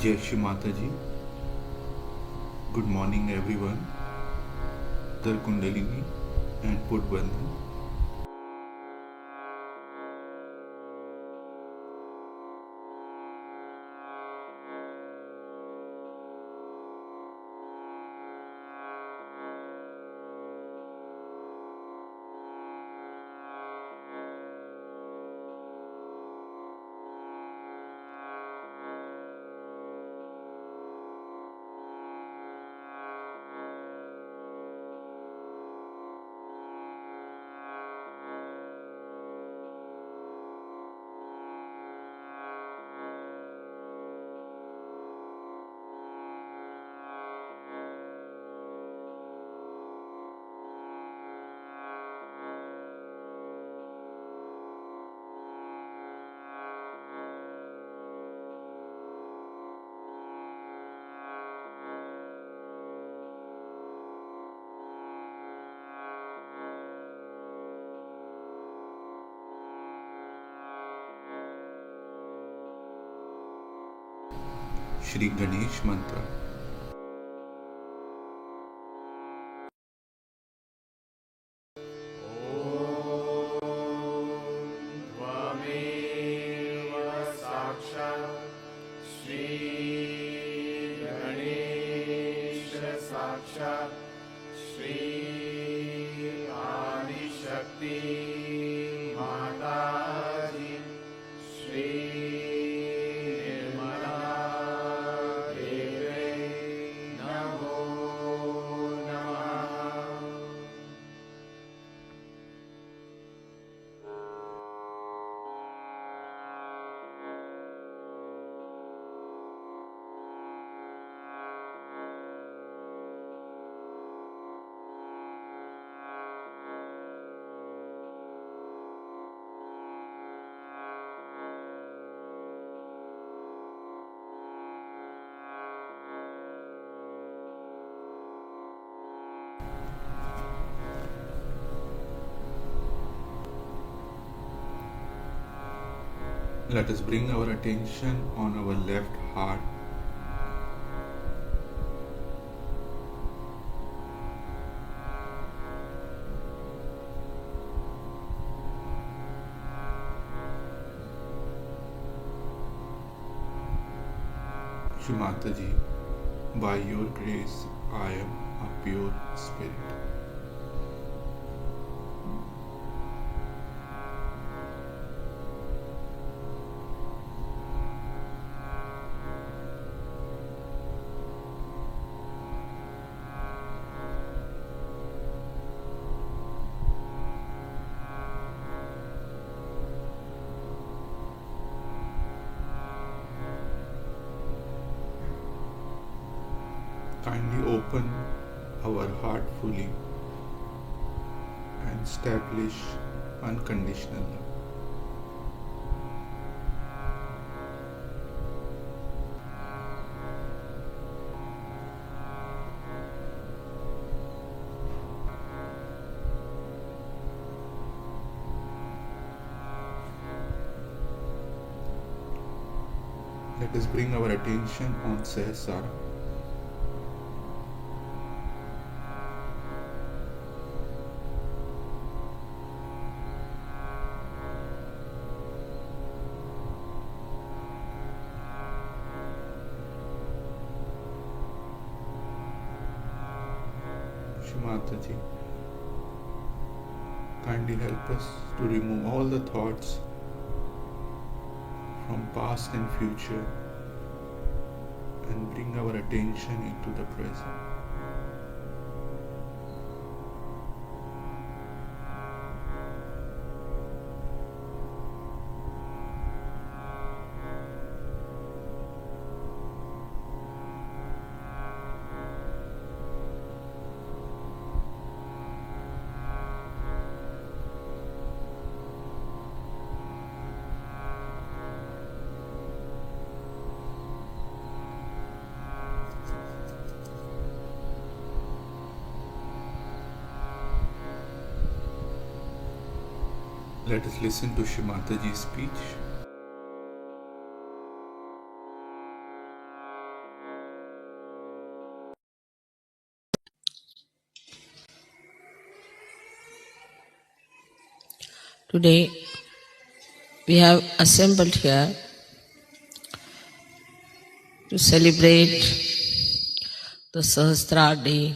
जय श्री माता जी। Good morning everyone. तर kundalini and पुटबंधन। Shri Ganesh मंत्र। Let us bring our attention on our left heart. Shri Mataji, by your grace, I am a pure spirit. Kindly open our heart fully and establish unconditional love. Let us bring our attention on Sahasrara. Shri Mataji, kindly help us to remove all the thoughts from past and future and bring our attention into the present. Let us listen to Shri Mataji's speech. Today we have assembled here to celebrate the Sahasrara Day,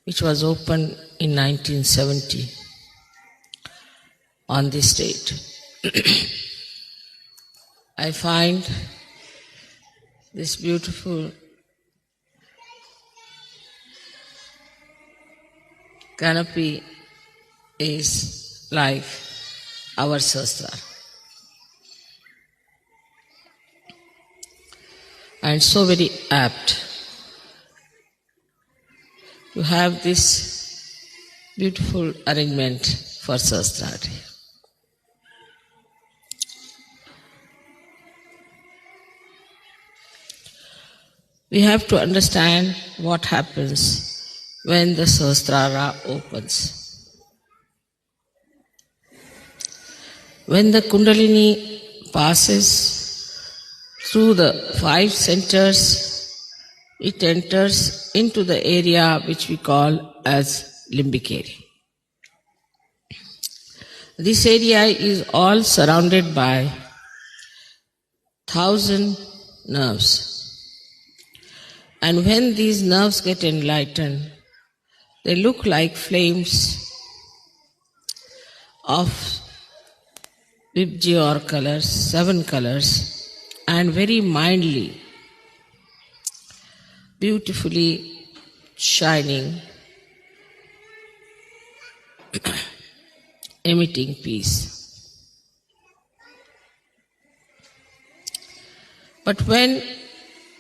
which was opened in 1970 on this date. I find this beautiful canopy is like our Sahasrara. And so very apt to have this beautiful arrangement for Sahasrara Day. We have to understand what happens when the Sahasrara opens. When the Kundalini passes through the 5 centers, it enters into the area which we call as limbic area. This area is all surrounded by 1,000 nerves. And when these nerves get enlightened, they look like flames of Vibgyor colors, 7 colors, and very mildly, beautifully shining, emitting peace. But when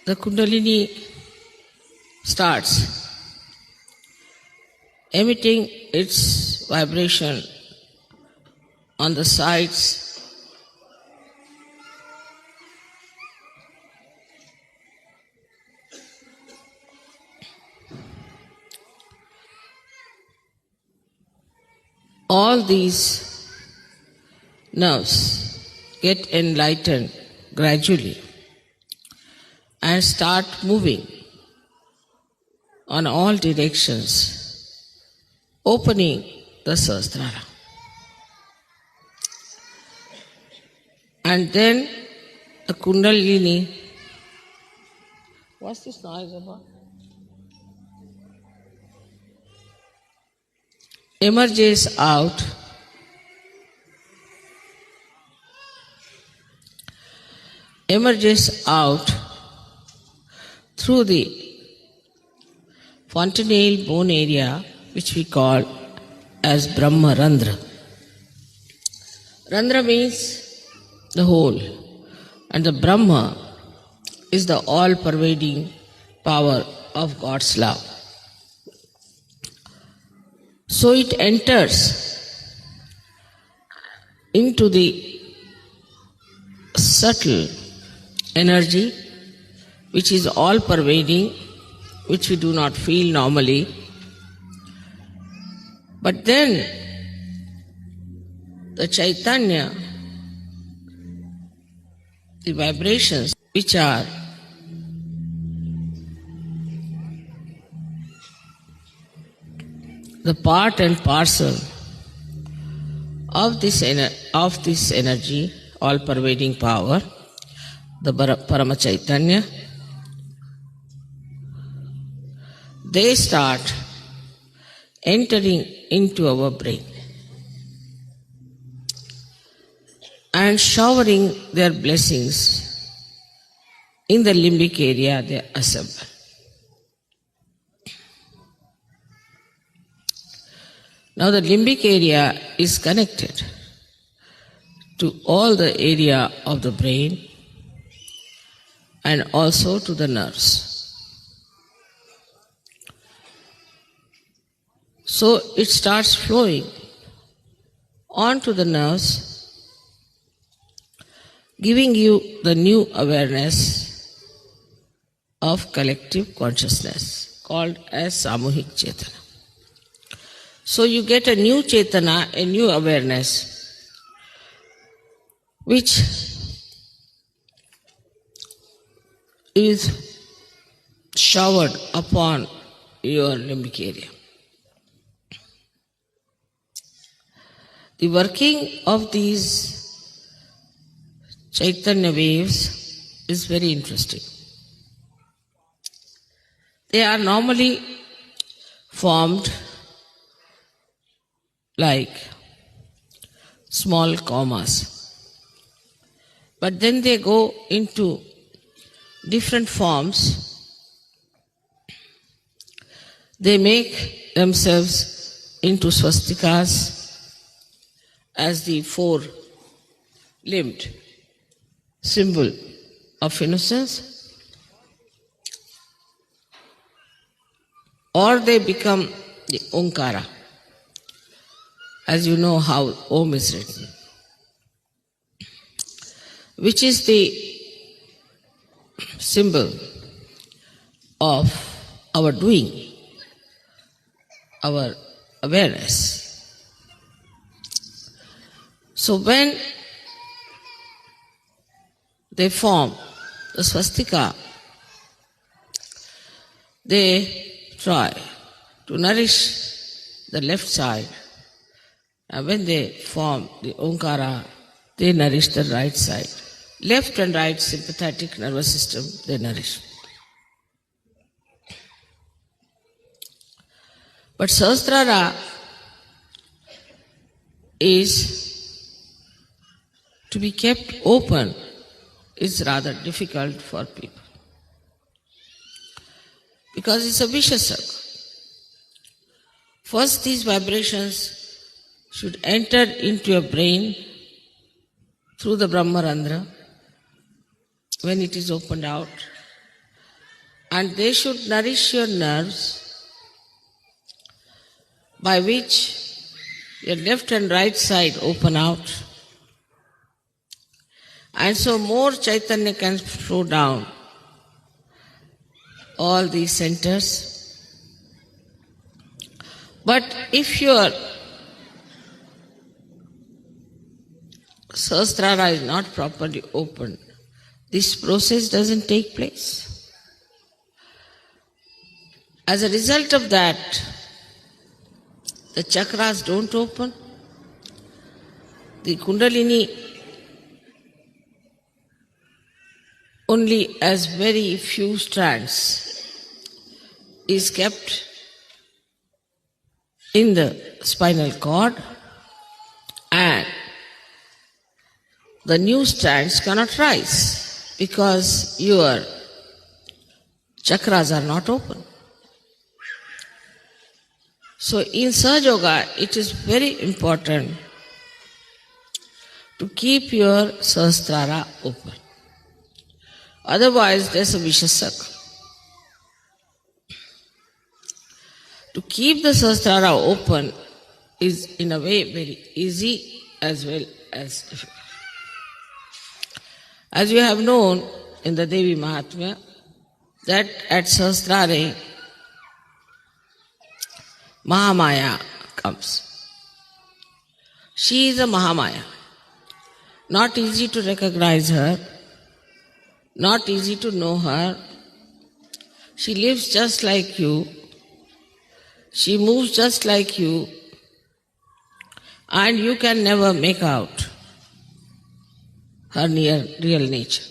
the Kundalini starts emitting its vibration on the sides, all these nerves get enlightened gradually and start moving on all directions, opening the Sahasrara. And then the Kundalini, what's this noise about? Emerges out through the fontanelle bone area, which we call as Brahma Randhra. Randhra means the whole, and the Brahma is the all-pervading power of God's love. So it enters into the subtle energy which is all-pervading, which we do not feel normally. But then the Chaitanya, the vibrations which are the part and parcel of this energy, all-pervading power, the Parama Chaitanya, they start entering into our brain and showering their blessings in the limbic area they assemble. Now the limbic area is connected to all the area of the brain and also to the nerves. So it starts flowing onto the nerves, giving you the new awareness of collective consciousness called as Samuhik Chetana. So you get a new Chetana, a new awareness, which is showered upon your limbic area. The working of these Chaitanya waves is very interesting. They are normally formed like small commas, but then they go into different forms. They make themselves into swastikas as the four-limbed symbol of innocence, or they become the Omkara, as you know how Om is written, which is the symbol of our doing, our awareness. So when they form the swastika, they try to nourish the left side, and when they form the Omkara, they nourish the right side. Left and right sympathetic nervous system, they nourish. But Sahasrara is to be kept open is rather difficult for people, because it's a vicious circle. First, these vibrations should enter into your brain through the Brahma Randhra when it is opened out, and they should nourish your nerves, by which your left and right side open out, and so more Chaitanya can flow down all these centers. But if your Sahasrara is not properly opened, this process doesn't take place. As a result of that, the chakras don't open, the Kundalini only as very few strands is kept in the spinal cord, and the new strands cannot rise because your chakras are not open. So in Sahaja Yoga, it is very important to keep your Sahasrara open. Otherwise, there's a vicious circle. To keep the Sahasrara open is in a way very easy as well as difficult. As you have known in the Devi Mahatmya, that at Sahasrara, Mahamaya comes. She is a Mahamaya. Not easy to recognize her, not easy to know her. She lives just like you. She moves just like you. And you can never make out her real nature.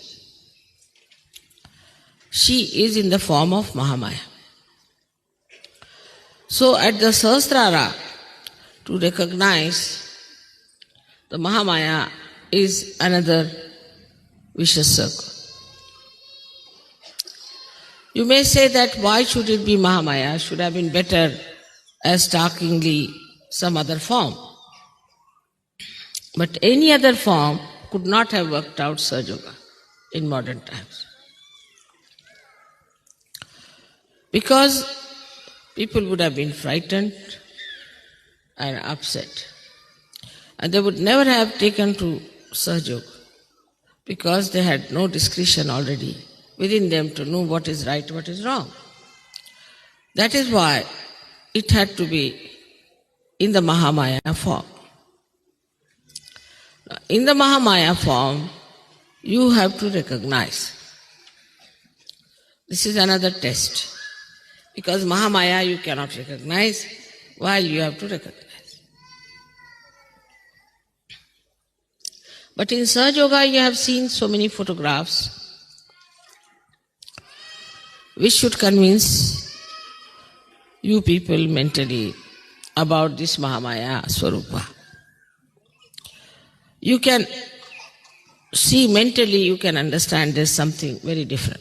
She is in the form of Mahamaya. So at the Sahasrara, to recognize the Mahamaya is another vicious circle. You may say that why should it be Mahamaya? Should have been better as starkingly some other form. But any other form could not have worked out Sahaja Yoga in modern times. Because people would have been frightened and upset. And they would never have taken to Sahaja Yoga because they had no discretion already within them to know what is right, what is wrong. That is why it had to be in the Mahamaya form. In the Mahamaya form, you have to recognize. This is another test. Because Mahamaya you cannot recognize, while you have to recognize. But in Sahaja Yoga you have seen so many photographs which should convince you people mentally about this Mahamaya Swarupa. You can see mentally, you can understand there's something very different.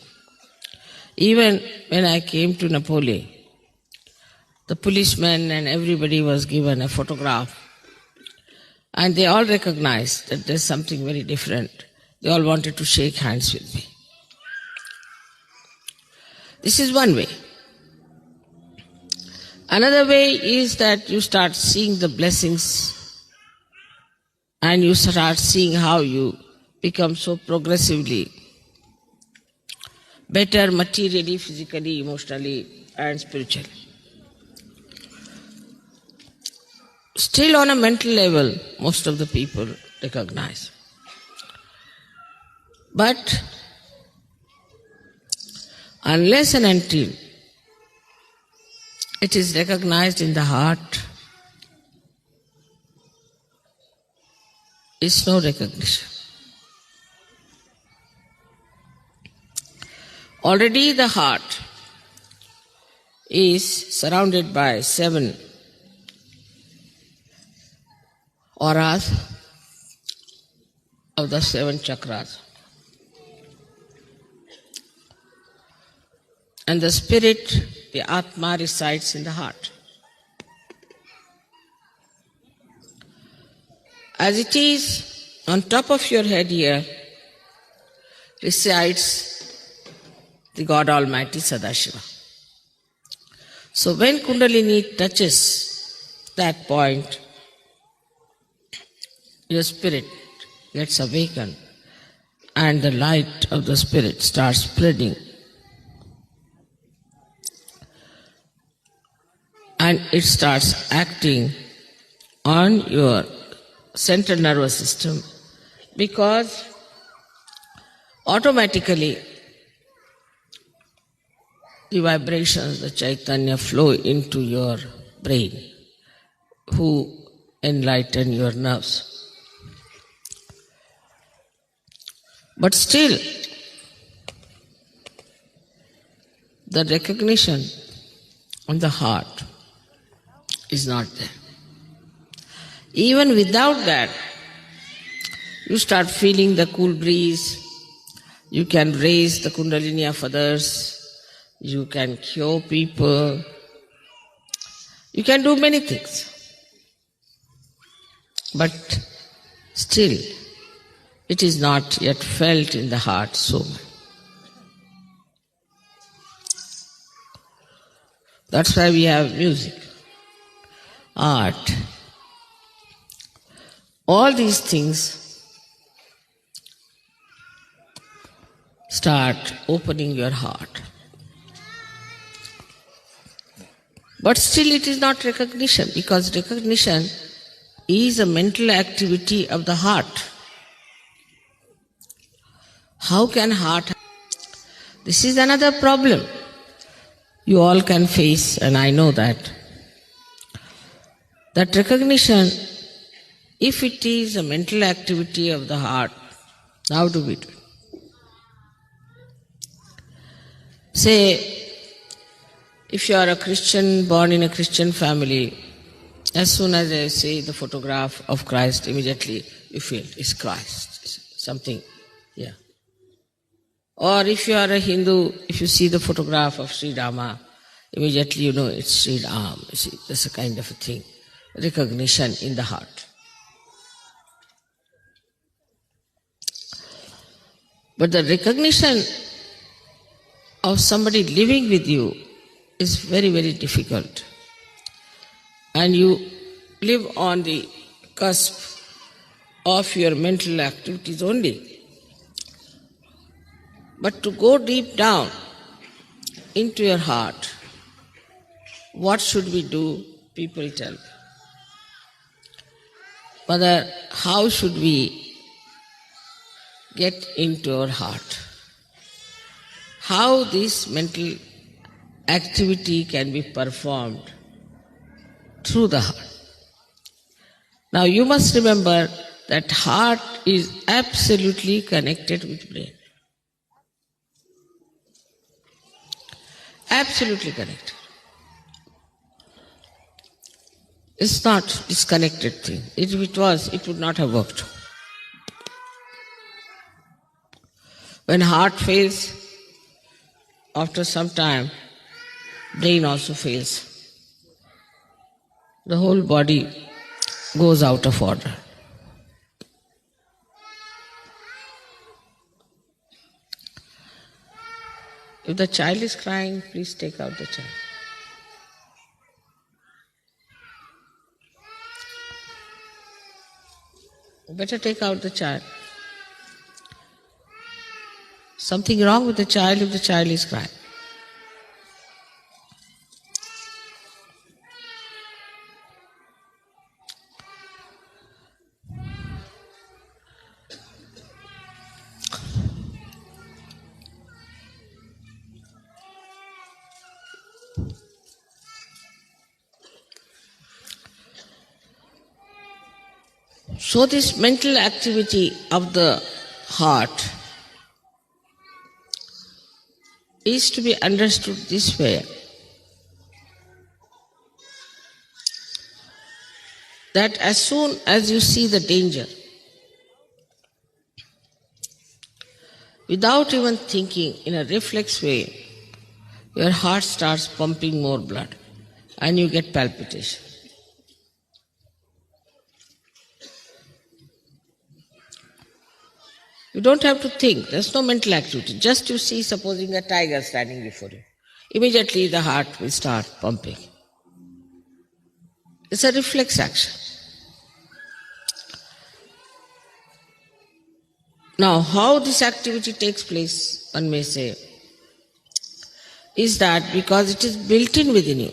Even when I came to Napoli, the policemen and everybody was given a photograph, and they all recognized that there's something very different. They all wanted to shake hands with me. This is one way. Another way is that you start seeing the blessings and you start seeing how you become so progressively better materially, physically, emotionally, and spiritually. Still on a mental level, most of the people recognize. But unless and until it is recognized in the heart, is no recognition. Already the heart is surrounded by 7 auras of the 7 chakras. And the spirit, the Atma, resides in the heart. As it is, on top of your head here resides the God Almighty Sadashiva. So when Kundalini touches that point, your spirit gets awakened and the light of the spirit starts spreading. And it starts acting on your central nervous system, because automatically the vibrations, the Chaitanya flow into your brain, who enlighten your nerves. But still, the recognition on the heart is not there. Even without that, you start feeling the cool breeze, you can raise the kundalini of others, you can cure people, you can do many things. But still, it is not yet felt in the heart so much. That's why we have music, art. All these things start opening your heart. But still it is not recognition, because recognition is a mental activity of the heart. How can heart? This is another problem you all can face, and I know that. That recognition, if it is a mental activity of the heart, how do we do it? Say, if you are a Christian, born in a Christian family, as soon as I see the photograph of Christ, immediately you feel it's Christ, it's something, yeah. Or if you are a Hindu, if you see the photograph of Sri Rama, immediately you know it's Sri Ram. You see, that's a kind of a thing, recognition in the heart. But the recognition of somebody living with you is very, very difficult. And you live on the cusp of your mental activities only. But to go deep down into your heart, what should we do? People tell. Mother, how should we get into our heart? How this mental activity can be performed through the heart. Now you must remember that heart is absolutely connected with brain. Absolutely connected. It's not disconnected thing. If it was, it would not have worked. When heart fails, after some time, brain also fails. The whole body goes out of order. If the child is crying, please take out the child. Better take out the child. Something wrong with the child if the child is crying. So this mental activity of the heart is to be understood this way, that as soon as you see the danger, without even thinking, in a reflex way, your heart starts pumping more blood and you get palpitation. You don't have to think, there's no mental activity. Just you see, supposing a tiger standing before you. Immediately the heart will start pumping. It's a reflex action. Now, how this activity takes place, one may say, is that because it is built in within you,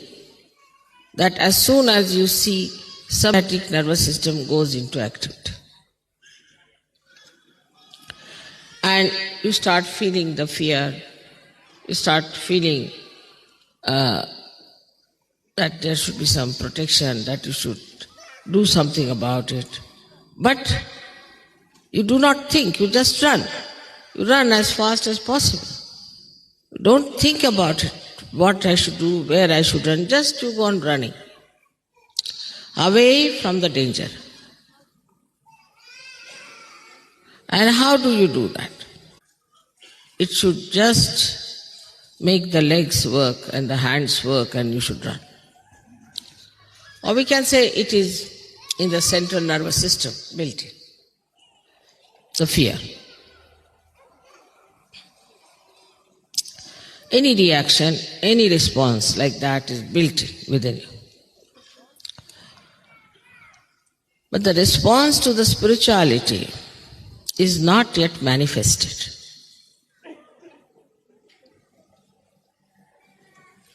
that as soon as you see, sympathetic nervous system goes into activity. and you start feeling the fear, you start feeling that there should be some protection, that you should do something about it. But you do not think, you just run. You run as fast as possible. Don't think about it, what I should do, where I should run, just you go on running. Away from the danger. And how do you do that? It should just make the legs work and the hands work and you should run. Or we can say it is in the central nervous system built in. The fear. Any reaction, any response like that is built in within you. But the response to the spirituality is not yet manifested.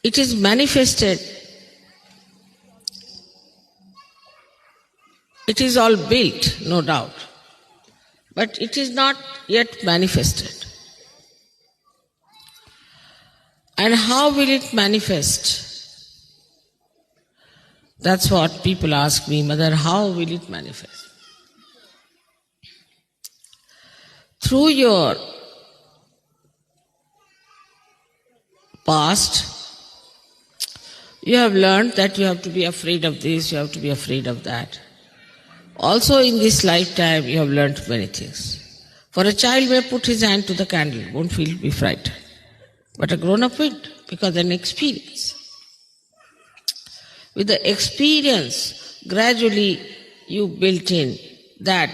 It is manifested. It is all built, no doubt. But it is not yet manifested. And how will it manifest? That's what people ask me, Mother, how will it manifest? Through your past, you have learned that you have to be afraid of this, you have to be afraid of that. Also in this lifetime, you have learned many things. For a child may put his hand to the candle, won't be frightened. But a grown-up will, because an experience. With the experience, gradually you built in that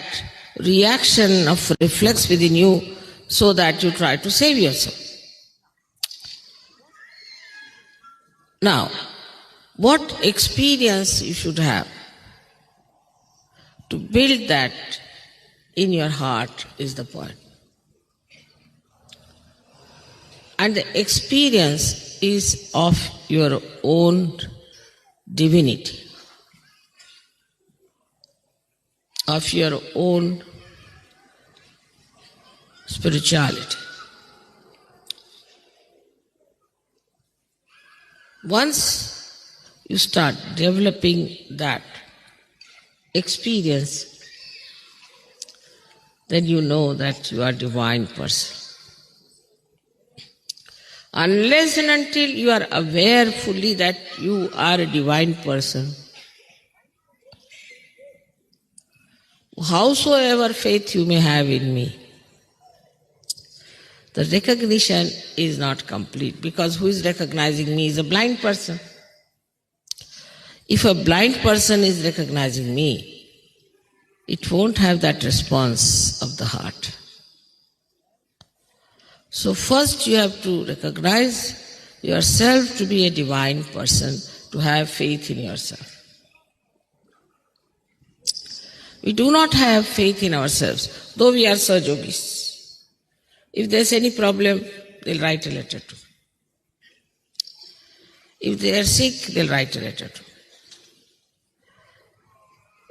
reaction of reflex within you so that you try to save yourself. Now, what experience you should have to build that in your heart is the point. And the experience is of your own divinity, of your own spirituality. Once you start developing that experience, then you know that you are a divine person. Unless and until you are aware fully that you are a divine person, howsoever faith you may have in me, the recognition is not complete, because who is recognizing me is a blind person. If a blind person is recognizing me, it won't have that response of the heart. So first you have to recognize yourself to be a divine person, to have faith in yourself. We do not have faith in ourselves, though we are Sahajogis. If there's any problem, they'll write a letter to me. If they are sick, they'll write a letter to me.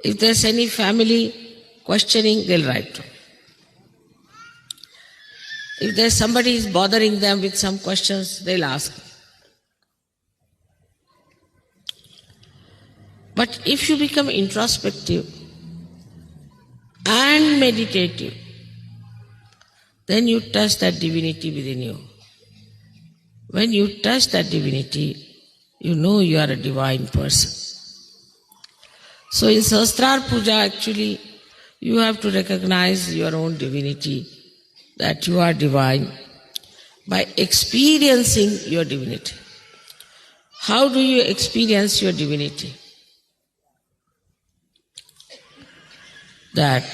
If there's any family questioning, they'll write to me. If there's somebody is bothering them with some questions, they'll ask me. But if you become introspective and meditative, then you touch that divinity within you. When you touch that divinity, you know you are a divine person. So in Sahasrara Puja, actually, you have to recognize your own divinity, that you are divine, by experiencing your divinity. How do you experience your divinity? That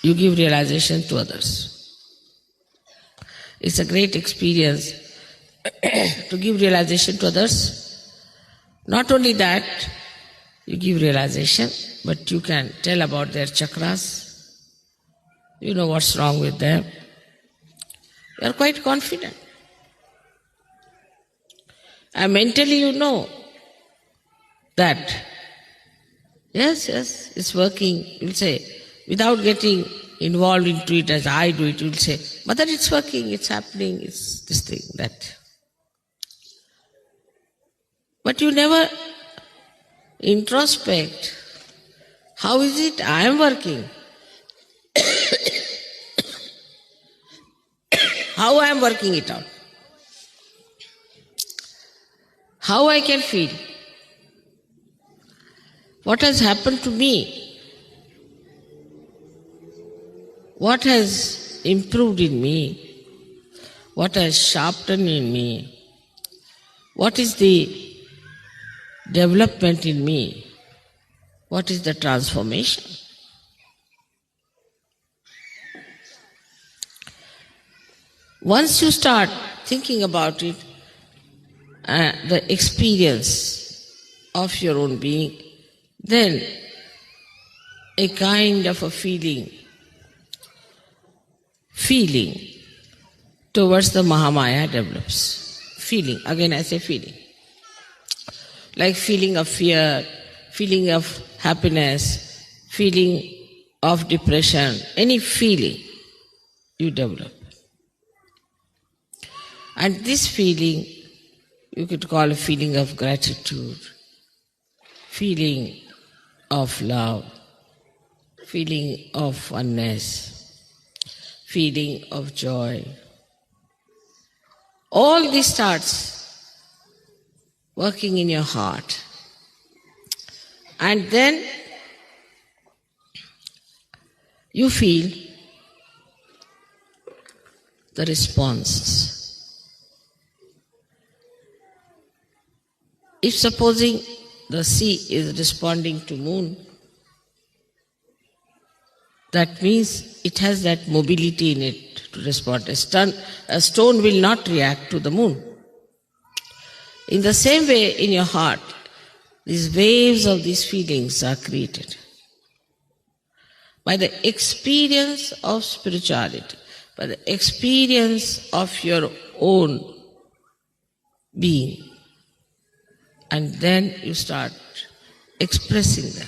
you give realization to others. It's a great experience to give realization to others. Not only that, you give realization, but you can tell about their chakras. You know what's wrong with them. You are quite confident. And mentally you know that, yes, it's working. You'll say, without getting involved into it as I do it, you'll say, Mother, it's working, it's happening, it's this thing, that. But you never introspect. How is it I am working? How I am working it out? How I can feel? What has happened to me? What has improved in me? What has sharpened in me? What is the development in me? What is the transformation? Once you start thinking about it, the experience of your own being, then a kind of a feeling towards the Mahamaya develops. Feeling, again I say feeling. Like feeling of fear, feeling of happiness, feeling of depression, any feeling you develop. And this feeling you could call a feeling of gratitude, feeling of love, feeling of oneness, feeling of joy. All this starts working in your heart. And then you feel the responses. If supposing the sea is responding to moon, that means it has that mobility in it to respond. A stone will not react to the moon. In the same way, in your heart, these waves of these feelings are created by the experience of spirituality, by the experience of your own being. And then you start expressing them.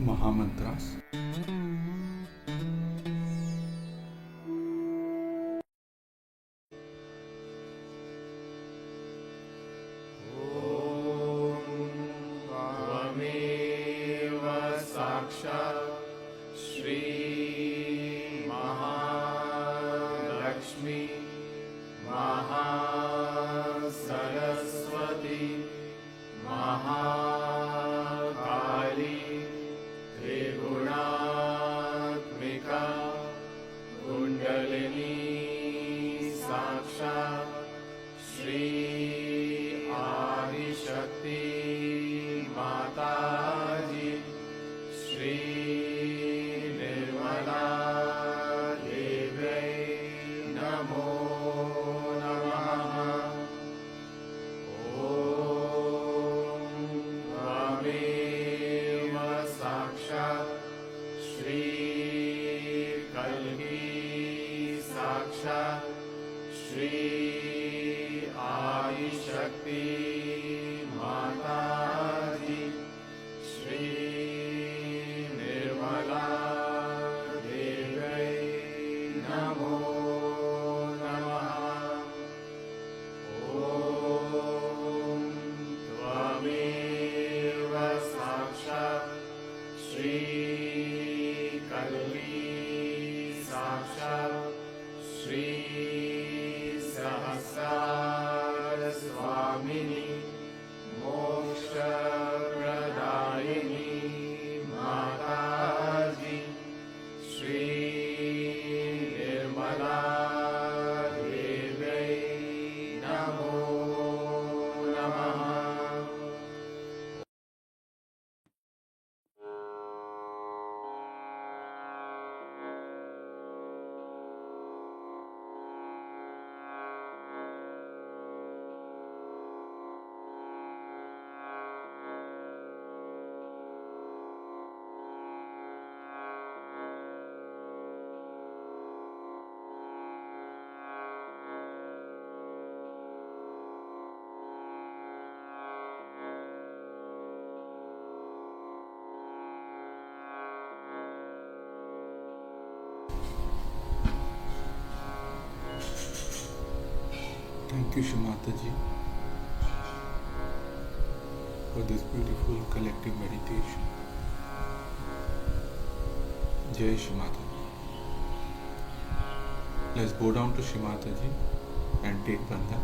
Mahamantras. त्वमेव साक्षात् श्री महालक्ष्मी महासरस्वती महाकाली त्रिगुणात्मिका कुण्डलिनी साक्षात् श्री आदिशक्ति माताजी श्री निर्मला देव्यै नमो नमः। ॐ त्वमेव साक्षात् श्री कल्की साक्षात् श्री आदिशक्ति माताजी श्री निर्मला देव्यै नमो नमः। ॐ त्वमेव साक्षात् श्री कल्की साक्षात् श्री सहस्रार स्वामिनी मोक्षप्रदायिनी माताजी श्री निर्मला देव्यै नमो नमः। Thank you, Shimataji, for this beautiful collective meditation. Jai Shimataji. Let's bow down to Shimataji and take Bandhan.